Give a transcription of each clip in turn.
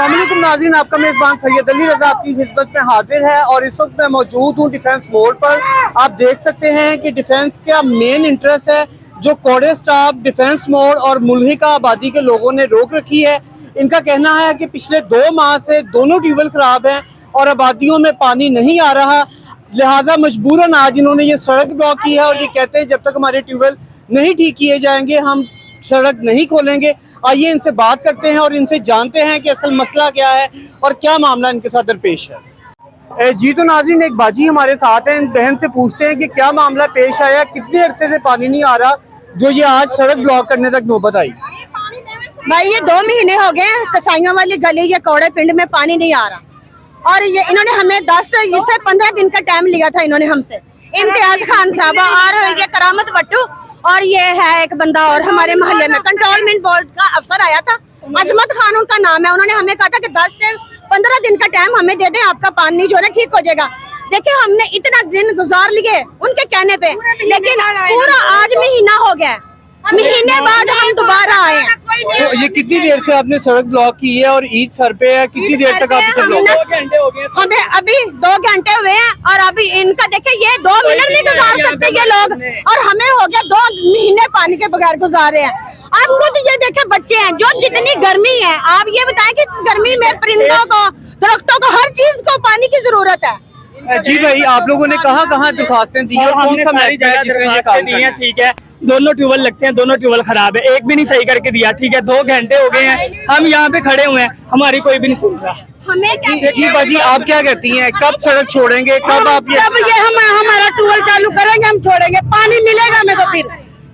अस्सलाम वालेकुम नाज़रीन, आपका मेज़बान सैयद अली रज़ा आपकी खिदमत में हाजिर है और इस वक्त मैं मौजूद हूँ डिफेंस मोड़ पर। आप देख सकते हैं कि डिफेंस का मेन इंटरेस्ट है जो कोडे स्टाफ, डिफेंस मोड़ और मुल्हिका आबादी के लोगों ने रोक रखी है। इनका कहना है कि पिछले 2 माह से दोनों ट्यूबवेल खराब हैं और आबादियों में पानी नहीं आ रहा, लिहाजा मजबूरन आज इन्होंने ये सड़क ब्लॉक की है और ये कहते हैं जब तक हमारे ट्यूबवेल नहीं ठीक किए जाएंगे हम सड़क नहीं खोलेंगे। आइए इनसे बात करते हैं और इनसे जानते हैं कि असल मसला क्या है और क्या मामला इनके साथ दरपेश है। जी तो नाज़रीन, एक बाजी हमारे साथ हैं, इन बहन से पूछते हैं कि क्या मामला पेश आया, कितने अरसे से पानी नहीं आ रहा जो ये आज सड़क ब्लॉक करने तक नौबत आई। भाई ये 2 महीने हो गए कसाईयों वाली गली ये कौड़े पिंड में पानी नहीं आ रहा और ये इन्होंने हमें 10 से 15 दिन का टाइम लिया था इन्होंने हमसे। इम्तियाज खान साहब और ये करामत वट्टू और ये है एक बंदा और हमारे मोहल्ले में कंट्रोलमेंट बोर्ड का अफसर आया था, अजमत खान उनका नाम है। उन्होंने हमें कहा था कि 10 से 15 दिन का टाइम हमें दे दें, आपका पानी जो है ठीक हो जाएगा। देखिए हमने इतना दिन गुजार लिए उनके कहने पे, लेकिन पूरा आज महीना हो गया, महीने बाद हम दोबारा आए हैं। तो ये कितनी देर से आपने सड़क ब्लॉक की है और ईद सर पे है, कितनी देर तक आप हमें अभी 2 घंटे हुए हैं और अभी इनका देखिए ये 2 मिनट नहीं गुजार सकते ये लोग और हमें हो गया 2 महीने पानी के बगैर गुजारे हैं। आप खुद ये देखे बच्चे हैं जो जितनी गर्मी है, आप ये बताएं कि इस गर्मी में परिंदों को, दरख्तों को, हर चीज को पानी की जरूरत है। जी भाई, आप लोगों ने कहाँ दरखास्तें दी और कौन सा महकमा है जिसने ये काम किया? ठीक है, दोनों ट्यूबवेल लगते हैं, दोनों ट्यूबवेल खराब है, एक भी नहीं सही करके दिया। ठीक है, 2 घंटे हो गए हैं हम यहाँ पे खड़े हुए हैं, हमारी कोई भी नहीं सुन रहा। जी बाजी, आप क्या कहती हैं, कब सड़क छोड़ेंगे, कब आप ये हमारा ट्यूबवेल चालू करेंगे हम छोड़ेंगे, पानी मिलेगा हमें तो फिर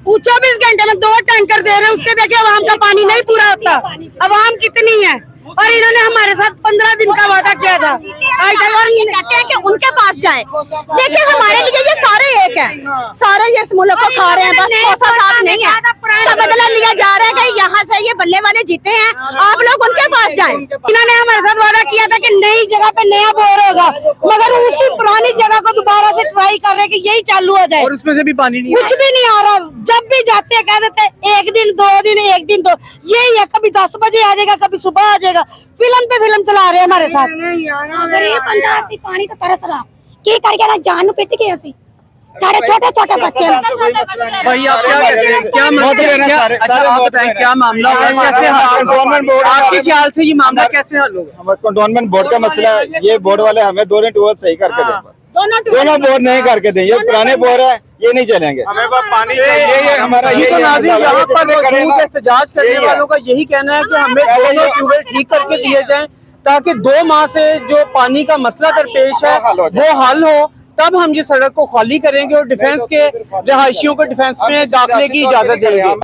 24 घंटे में 2 टैंकर दे रहे हैं, उससे देखिए आवाम का पानी नहीं पूरा होता। आवाम कितनी है और इन्होंने हमारे साथ 15 दिन का वादा किया था और ये कहते हैं कि उनके पास जाएं। देखिए हमारे लिए ये सारे एक है, सारे ये इस मुल्क को खा रहे हैं, बस कोसा साफ नहीं है, तो बदला लिया जा रहा है कि यहाँ से ये बल्ले वाले जीते हैं, आप लोग उनके पास जाएं। इन्होंने हमारे साथ वादा किया था कि नई जगह पे नया बोर होगा, मगर उसी पुरानी जगह को दोबारा से ट्राई कर रहे हैं कि यही चालू हो जाए और उसमें से भी पानी नहीं, कुछ भी नहीं आ रहा। जब भी जाते हैं कह देते हैं 1 दिन 2 दिन 1 दिन 2, यही है, कभी 10 बजे आ जाएगा, कभी सुबह आ जाएगा, फिल्म पे फिल्म चला रहे हैं हमारे साथ। गरीब बंदा सी पानी तो तरस रहा की करके ना जान पिट के असी सारे छोटे बच्चे भाई आप क्या कहते हैं, क्या अच्छा आप बताएं क्या मामला है, कैसे आपके ख्याल से ये मामला कैसे हल होगा? कंटोनमेंट बोर्ड का मसला है, ये बोर्ड वाले हमें दोनों ट्यूबवेल सही करके दें, दोनों बोर्ड नहीं करके दें, ये पुराने बोर्ड है ये नहीं चलेंगे। हमें पानी ये हमारा ये तो नाज़रीन यहाँ पर मौजूद एहतजाज करने वालों का यही कहना है कि हमें दोनों ट्यूबवेल ठीक करके दिए जाएं ताकि 2 माह से जो पानी का मसला दरपेश है वो हल हो, तब हम ये सड़क को खाली करेंगे और डिफेंस के रिहायशियों को डिफेंस में दाखिले की इजाजत देंगे।